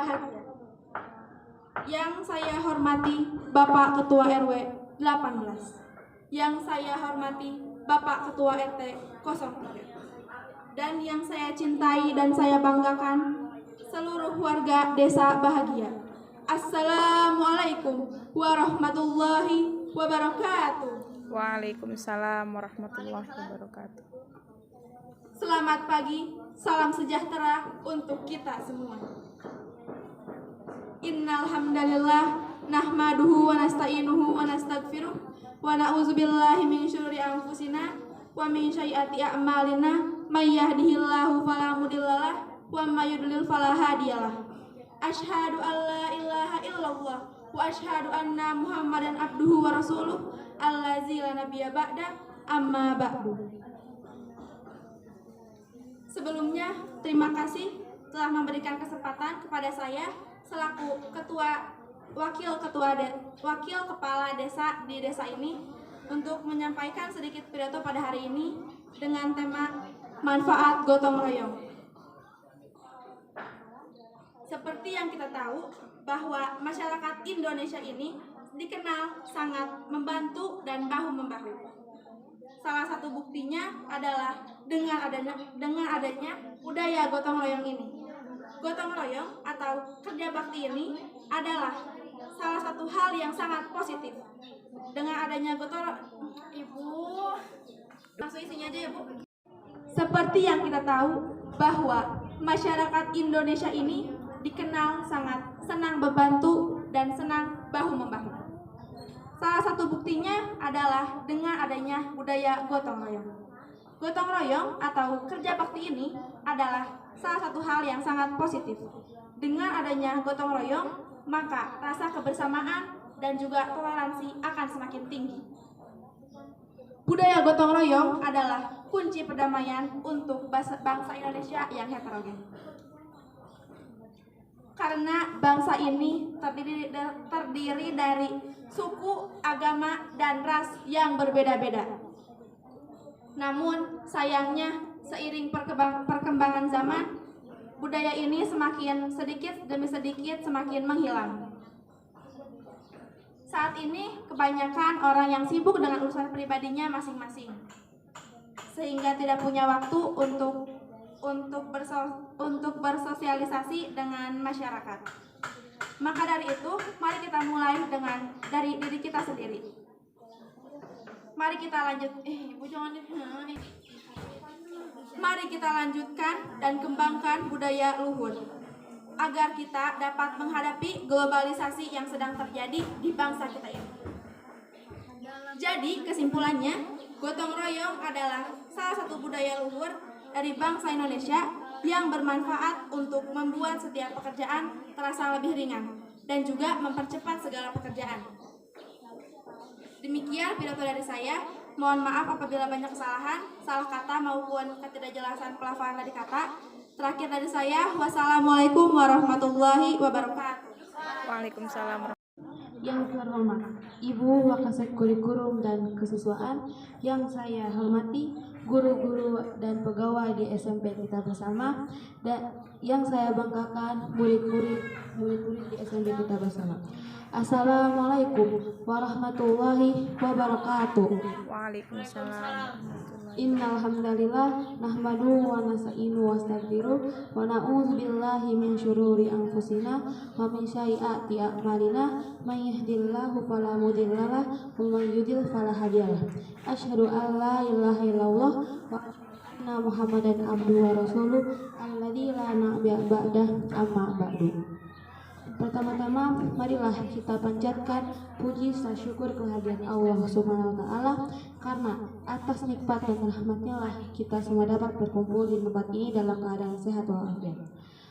bahagia. Yang saya hormati Bapak Ketua RW 18. Yang saya hormati Bapak Ketua RT 03. Dan yang saya cintai dan saya banggakan seluruh warga Desa Bahagia. Assalamualaikum warahmatullahi wabarakatuh. Waalaikumsalam warahmatullahi wabarakatuh. Selamat pagi, salam sejahtera untuk kita semua. Innal hamdalillah nahmaduhu wa nasta'inuhu wa nastaghfiruh wa na'udzubillahi min syururi anfusina wa min sayyiati a'malina may yahdihillahu fala mudhillalah wa may yudlil fala hadiyalah. Asyhadu an la ilaha illallah wa asyhadu anna Muhammadan abduhu wa rasuluh allazi la nabiyya ba'da amma ba'du. Sebelumnya, terima kasih telah memberikan kesempatan kepada saya selaku wakil kepala desa di desa ini untuk menyampaikan sedikit pidato pada hari ini dengan tema manfaat gotong royong. Seperti yang kita tahu bahwa masyarakat Indonesia ini dikenal sangat membantu dan bahu-membahu. Salah satu buktinya adalah dengan adanya budaya gotong royong ini. Gotong royong atau kerja bakti ini adalah salah satu hal yang sangat positif. Dengan adanya gotong Ibu, langsung isinya aja ya Bu. Seperti yang kita tahu bahwa masyarakat Indonesia ini dikenal sangat senang membantu dan senang bahu-membahu. Salah satu buktinya adalah dengan adanya budaya gotong royong. Gotong royong atau kerja bakti ini adalah salah satu hal yang sangat positif. Dengan adanya gotong royong, maka rasa kebersamaan dan juga toleransi akan semakin tinggi. Budaya gotong royong adalah kunci perdamaian untuk bangsa Indonesia yang heterogen. Karena bangsa ini terdiri dari suku, agama, dan ras yang berbeda-beda. Namun sayangnya seiring perkembangan zaman, budaya ini semakin sedikit demi sedikit semakin menghilang. Saat ini kebanyakan orang yang sibuk dengan urusan pribadinya masing-masing, sehingga tidak punya waktu untuk bersosialisasi dengan masyarakat. Maka dari itu, mari kita mulai dari diri kita sendiri. Mari kita Mari kita lanjutkan dan kembangkan budaya luhur agar kita dapat menghadapi globalisasi yang sedang terjadi di bangsa kita ini. Jadi kesimpulannya, gotong royong adalah salah satu budaya luhur dari bangsa Indonesia yang bermanfaat untuk membuat setiap pekerjaan terasa lebih ringan dan juga mempercepat segala pekerjaan. Demikian pidato dari saya. Mohon maaf apabila banyak kesalahan, salah kata maupun ketidakjelasan pelafalan dari kata. Terakhir dari saya, wassalamualaikum warahmatullahi wabarakatuh. Waalaikumsalam. Yang terhormat Ibu Wakasek Kurikulum dan Kesiswaan, yang saya hormati guru-guru dan pegawai di SMP Kita Bersama, dan yang saya banggakan murid-murid di SMP Kita Bersama. Assalamualaikum warahmatullahi wabarakatuh. Waalaikumsalam. Innal hamdalillah nahmaduhu wa nasta'inu wa nastaghfiruh wa na'udzubillahi min syururi anfusina wa min sayyiati a'malina may yahdihillahu fala mudhillalah wa may yudhlil fala hadiyalah. Asyhadu an la ilaha illallah wa anna Muhammadan abduhu wa rasuluh alladzi la nabiyya ba'dah amma ba'du. Pertama-tama, marilah kita panjatkan puji serta syukur kehadiran Allah Subhanahu wa Ta'ala, karena atas nikmat dan rahmatnya lah kita semua dapat berkumpul di tempat ini dalam keadaan sehat walafiat.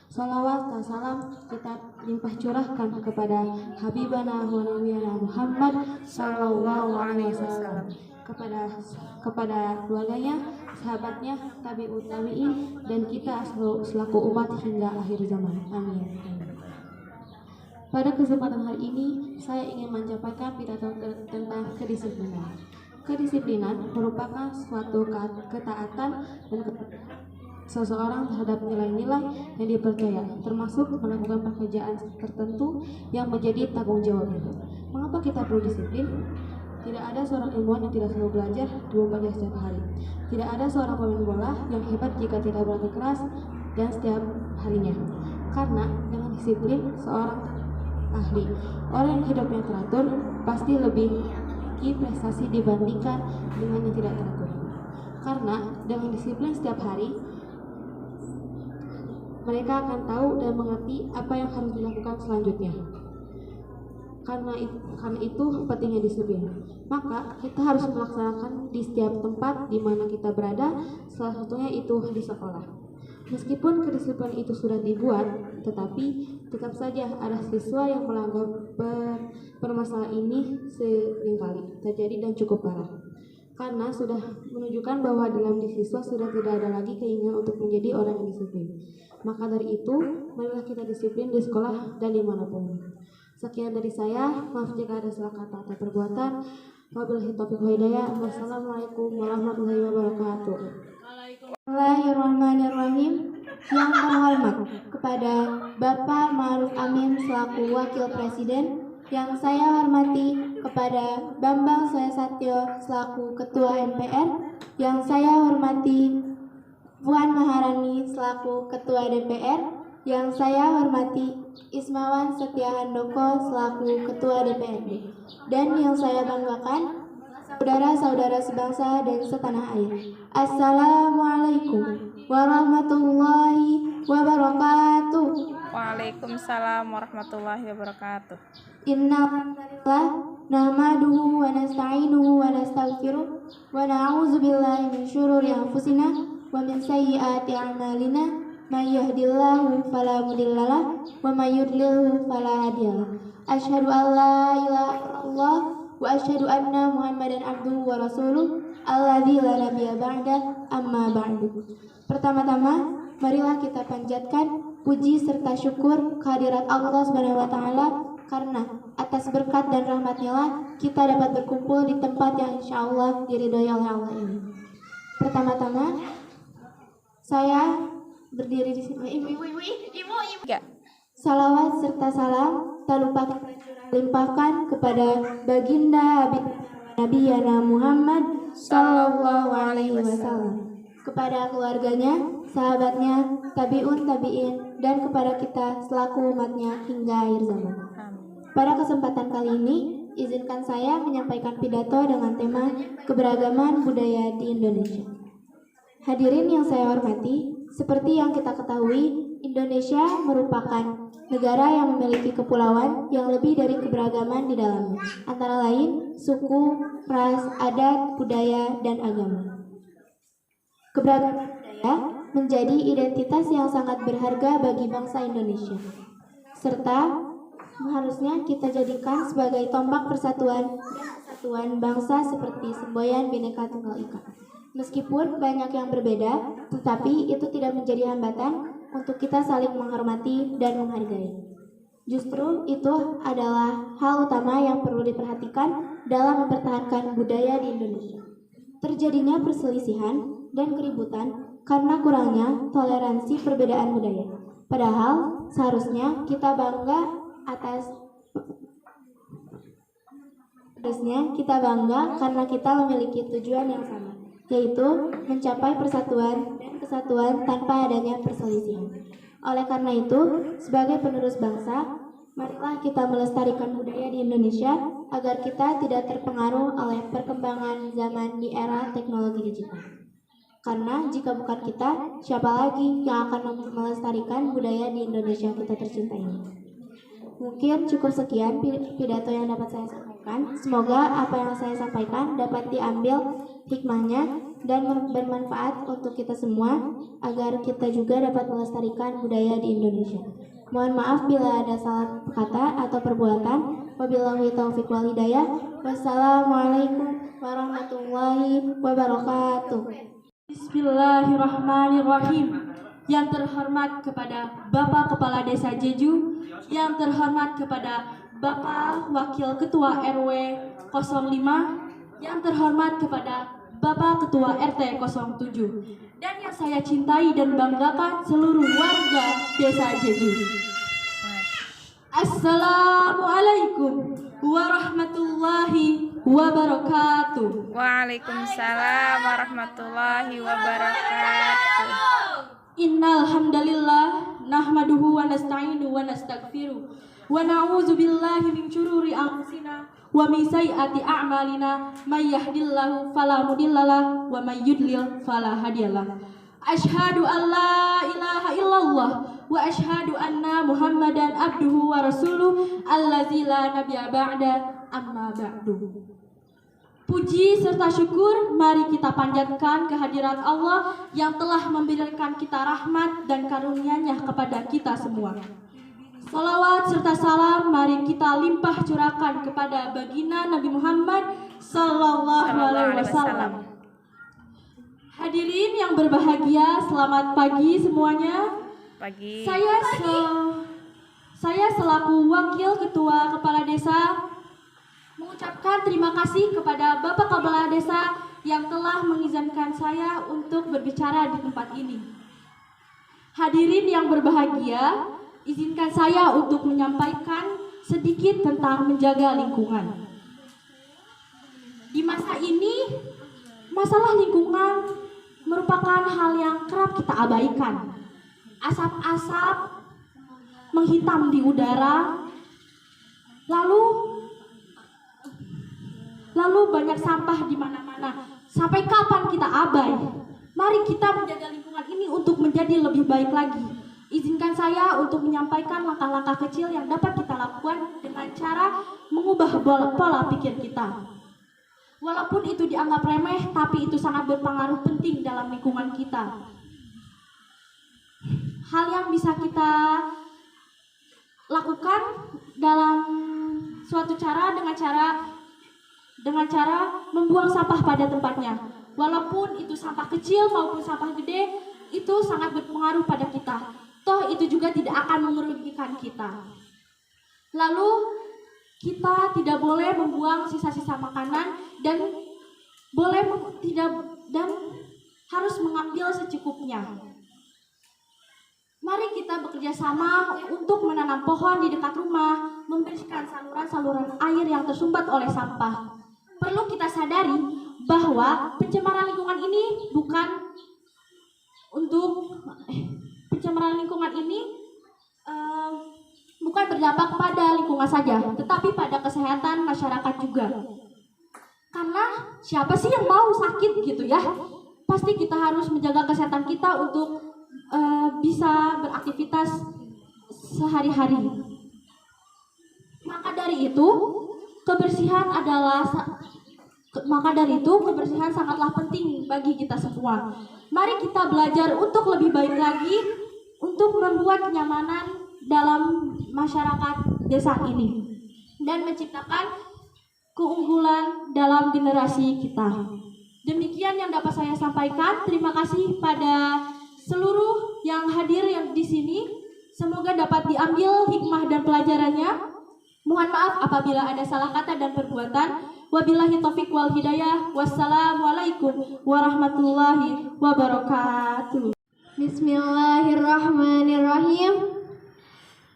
Salawat dan salam kita limpah curahkan kepada Habibana wa Nabiyana Muhammad Sallallahu Alaihi Wasallam, kepada keluarganya, sahabatnya, tabi'ut tabi'in, dan kita selaku umat hingga akhir zaman. Amin. Pada kesempatan hari ini, saya ingin menyampaikan pidato tentang kedisiplinan. Kedisiplinan merupakan suatu ketaatan dan seseorang terhadap nilai-nilai yang dipercaya, termasuk melakukan pekerjaan tertentu yang menjadi tanggung jawabnya. Mengapa kita perlu disiplin? Tidak ada seorang ilmuwan yang tidak selalu belajar 24 jam setiap hari. Tidak ada seorang pemain bola yang hebat jika tidak berlatih keras dan setiap harinya. Karena dengan disiplin seorang ahli, orang yang hidupnya teratur pasti lebih memiliki prestasi dibandingkan dengan yang tidak teratur. Karena dengan disiplin setiap hari, mereka akan tahu dan mengerti apa yang harus dilakukan selanjutnya. Karena itu pentingnya disiplin. Maka kita harus melaksanakan di setiap tempat di mana kita berada, salah satunya itu di sekolah. Meskipun kedisiplinan itu sudah dibuat, tetapi tetap saja ada siswa yang melanggar permasalahan ini seringkali terjadi dan cukup parah. Karena sudah menunjukkan bahwa dalam diri siswa sudah tidak ada lagi keinginan untuk menjadi orang yang disiplin. Maka dari itu, marilah kita disiplin di sekolah dan dimanapun. Sekian dari saya, maaf jika ada salah kata atau perbuatan. Wabillahi taufiq wal hidayah. Wassalamualaikum warahmatullahi wabarakatuh. Bismillahirrahmanirrahim. Yang terhormat kepada Bapak Ma'ruf Amin selaku Wakil Presiden, yang saya hormati kepada Bambang Suesatyo selaku Ketua MPR, yang saya hormati Puan Maharani selaku Ketua DPR, yang saya hormati Ismawan Setia Handoko selaku Ketua DPRD, dan yang saya banggakan saudara-saudara sebangsa dan setanah air. Assalamualaikum warahmatullahi wabarakatuh. Waalaikumsalam warahmatullahi wabarakatuh. Innalhamdulillah nahmaduhu wa nasta'inuhu wa nastaghfiruh wa na'udzu billahi min syururi anfusina wa min sayyiati a'malina. May yahdihillahu fala mudhillalah wa may yudlilhu fala hadiyalah. Asyhadu an la ilaha illallah wa asyhadu anna Muhammadan abduhu wa rasuluh alladzi la nabiyya ba'da, amma ba'du. Pertama-tama, marilah kita panjatkan puji serta syukur kehadirat Allah Subhanahu wa taala, karena atas berkat dan rahmat-Nya lah kita dapat berkumpul di tempat yang insyaallah diridhoi oleh Allah ini. Pertama-tama, saya berdiri di sini. Ibu. Ya. Salawat serta salam tak lupa kita limpahkan kepada baginda Nabi Yana Muhammad Sallallahu Alaihi Wasallam, kepada keluarganya, sahabatnya, tabiun tabiin, dan kepada kita selaku umatnya hingga akhir zaman. Pada kesempatan kali ini, izinkan saya menyampaikan pidato dengan tema keberagaman budaya di Indonesia. Hadirin yang saya hormati, seperti yang kita ketahui, Indonesia merupakan negara yang memiliki kepulauan yang lebih dari keberagaman di dalamnya, antara lain suku, ras, adat, budaya, dan agama. Keberagaman budaya menjadi identitas yang sangat berharga bagi bangsa Indonesia, serta harusnya kita jadikan sebagai tombak persatuan bangsa seperti semboyan Bhinneka Tunggal Ika. Meskipun banyak yang berbeda, tetapi itu tidak menjadi hambatan untuk kita saling menghormati dan menghargai. Justru itu adalah hal utama yang perlu diperhatikan dalam mempertahankan budaya di Indonesia. Terjadinya perselisihan dan keributan karena kurangnya toleransi perbedaan budaya. Padahal seharusnya kita bangga karena kita memiliki tujuan yang sama, yaitu mencapai persatuan dan kesatuan tanpa adanya perselisihan. Oleh karena itu, sebagai penerus bangsa, marilah kita melestarikan budaya di Indonesia agar kita tidak terpengaruh oleh perkembangan zaman di era teknologi digital. Karena jika bukan kita, siapa lagi yang akan melestarikan budaya di Indonesia kita tercinta ini? Mungkin cukup sekian pidato yang dapat saya sampaikan. Semoga apa yang saya sampaikan dapat diambil hikmahnya dan bermanfaat untuk kita semua, agar kita juga dapat melestarikan budaya di Indonesia. Mohon maaf bila ada salah kata atau perbuatan. Wabillahi taufiq wal hidayah. Wassalamualaikum warahmatullahi wabarakatuh. Bismillahirrahmanirrahim. Yang terhormat kepada Bapak Kepala Desa Jeju, yang terhormat kepada Bapak Wakil Ketua RW 05, yang terhormat kepada Bapak Ketua RT 07, dan yang saya cintai dan banggakan seluruh warga Desa Jeju. Assalamualaikum warahmatullahi wabarakatuh. Waalaikumsalam warahmatullahi wabarakatuh. Innal hamdalillah nahmaduhu wa nasta'inu wa nastaghfiruh wa na'udzu billahi min syururi anfusina wa min sayyiati a'malina may yahdihillahu fala mudhillalah wa may yudlil fala hadiyalah. Asyhadu an la ilaha illallah wa asyhadu anna Muhammadan abduhu wa rasuluh allazi la nabiyya ba'da amma ba'du. Puji serta syukur mari kita panjatkan kehadirat Allah yang telah memberikan kita rahmat dan karunia-Nya kepada kita semua. Salawat serta salam mari kita limpah curahkan kepada baginda Nabi Muhammad sallallahu alaihi wasallam. Hadirin yang berbahagia, selamat pagi semuanya. Pagi. Saya selaku Wakil Ketua Kepala Desa mengucapkan terima kasih kepada Bapak Kepala Desa yang telah mengizinkan saya untuk berbicara di tempat ini. Hadirin yang berbahagia, izinkan saya untuk menyampaikan sedikit tentang menjaga lingkungan. Di masa ini, masalah lingkungan merupakan hal yang kerap kita abaikan. Asap-asap menghitam di udara, lalu banyak sampah di mana-mana. Sampai kapan kita abai? Mari kita menjaga lingkungan ini untuk menjadi lebih baik lagi. Izinkan saya untuk menyampaikan langkah-langkah kecil yang dapat kita lakukan dengan cara mengubah pola pikir kita. Walaupun itu dianggap remeh, tapi itu sangat berpengaruh penting dalam lingkungan kita. Hal yang bisa kita lakukan dalam suatu cara dengan cara membuang sampah pada tempatnya. Walaupun itu sampah kecil maupun sampah gede, itu sangat berpengaruh pada kita. Toh itu juga tidak akan merugikan kita. Lalu kita tidak boleh membuang sisa-sisa makanan dan harus mengambil secukupnya. Mari kita bekerja sama untuk menanam pohon di dekat rumah, membersihkan saluran-saluran air yang tersumbat oleh sampah. Perlu kita sadari bahwa pencemaran lingkungan ini bukan berdampak pada lingkungan saja, tetapi pada kesehatan masyarakat juga. Karena siapa sih yang mau sakit gitu ya? Pasti kita harus menjaga kesehatan kita untuk bisa beraktivitas sehari-hari. Maka dari itu kebersihan sangatlah penting bagi kita semua. Mari kita belajar untuk lebih baik lagi untuk membuat kenyamanan dalam masyarakat desa ini dan menciptakan keunggulan dalam generasi kita. Demikian yang dapat saya sampaikan. Terima kasih pada seluruh yang hadir yang di sini. Semoga dapat diambil hikmah dan pelajarannya. Mohon maaf apabila ada salah kata dan perbuatan. Wabillahi taufik wal hidayah. Wassalamualaikum warahmatullahi wabarakatuh. Bismillahirrahmanirrahim.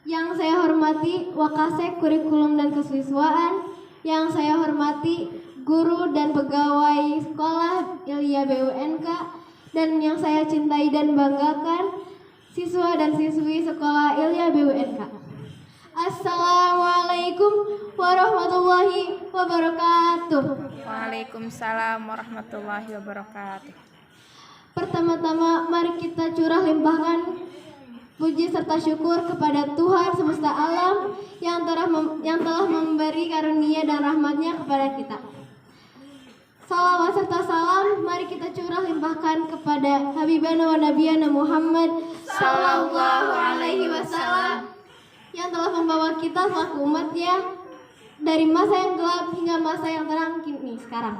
Yang saya hormati Wakasek Kurikulum dan Kesiswaan, yang saya hormati guru dan pegawai sekolah Ilya BUNK, dan yang saya cintai dan banggakan siswa dan siswi sekolah Ilya BUNK. Assalamualaikum warahmatullahi wabarakatuh. Waalaikumsalam warahmatullahi wabarakatuh. Pertama-tama mari kita curah limpahkan puji serta syukur kepada Tuhan semesta alam yang telah memberi karunia dan rahmat-Nya kepada kita. Salawat serta salam mari kita curah limpahkan kepada Habibana wa Nabiyana Muhammad sallallahu alaihi wasallam yang telah membawa kita selaku umat-Nya dari masa yang gelap hingga masa yang terang kini sekarang.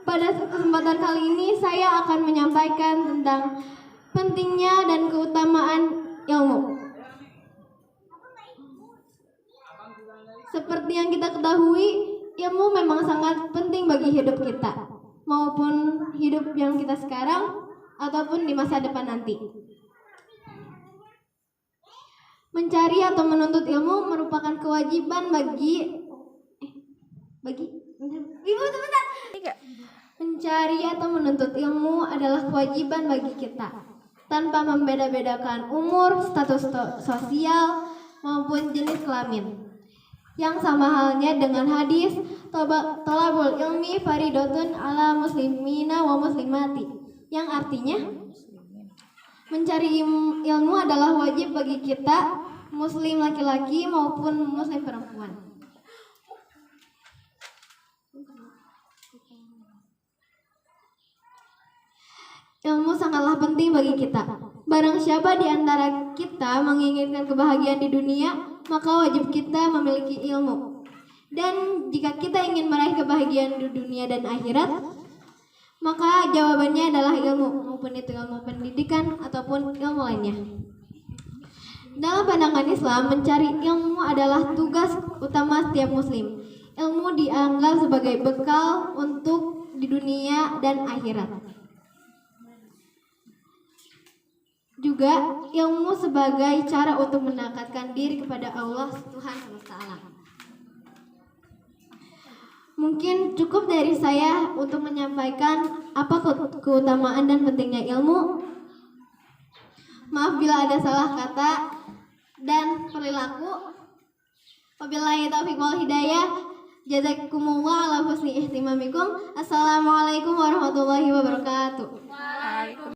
Pada kesempatan kali ini saya akan menyampaikan tentang pentingnya dan keutamaan ilmu. Seperti yang kita ketahui, ilmu memang sangat penting bagi hidup kita, maupun hidup yang kita sekarang ataupun di masa depan nanti. Mencari atau menuntut ilmu merupakan kewajiban bagi Ibu sebentar. Mencari atau menuntut ilmu adalah kewajiban bagi kita, tanpa membeda-bedakan umur, status sosial, maupun jenis kelamin. Yang sama halnya dengan hadis tolabul ilmi faridotun ala muslimina wa muslimati, yang artinya mencari ilmu adalah wajib bagi kita, muslim laki-laki maupun muslim perempuan. Ilmu sangatlah penting bagi kita. Barang siapa di antara kita menginginkan kebahagiaan di dunia, maka wajib kita memiliki ilmu. Dan jika kita ingin meraih kebahagiaan di dunia dan akhirat, maka jawabannya adalah ilmu, maupun itu ilmu pendidikan ataupun ilmu lainnya. Dalam pandangan Islam, mencari ilmu adalah tugas utama setiap muslim. Ilmu dianggap sebagai bekal untuk di dunia dan akhirat. Juga ilmu sebagai cara untuk mendekatkan diri kepada Allah Tuhan SWT. Mungkin cukup dari saya untuk menyampaikan apa keutamaan dan pentingnya ilmu. Maaf bila ada salah kata dan perilaku. Wabillahi taufiq wal hidayah. Jazakumullah ala husni ihtimamikum. Assalamualaikum warahmatullahi wabarakatuh.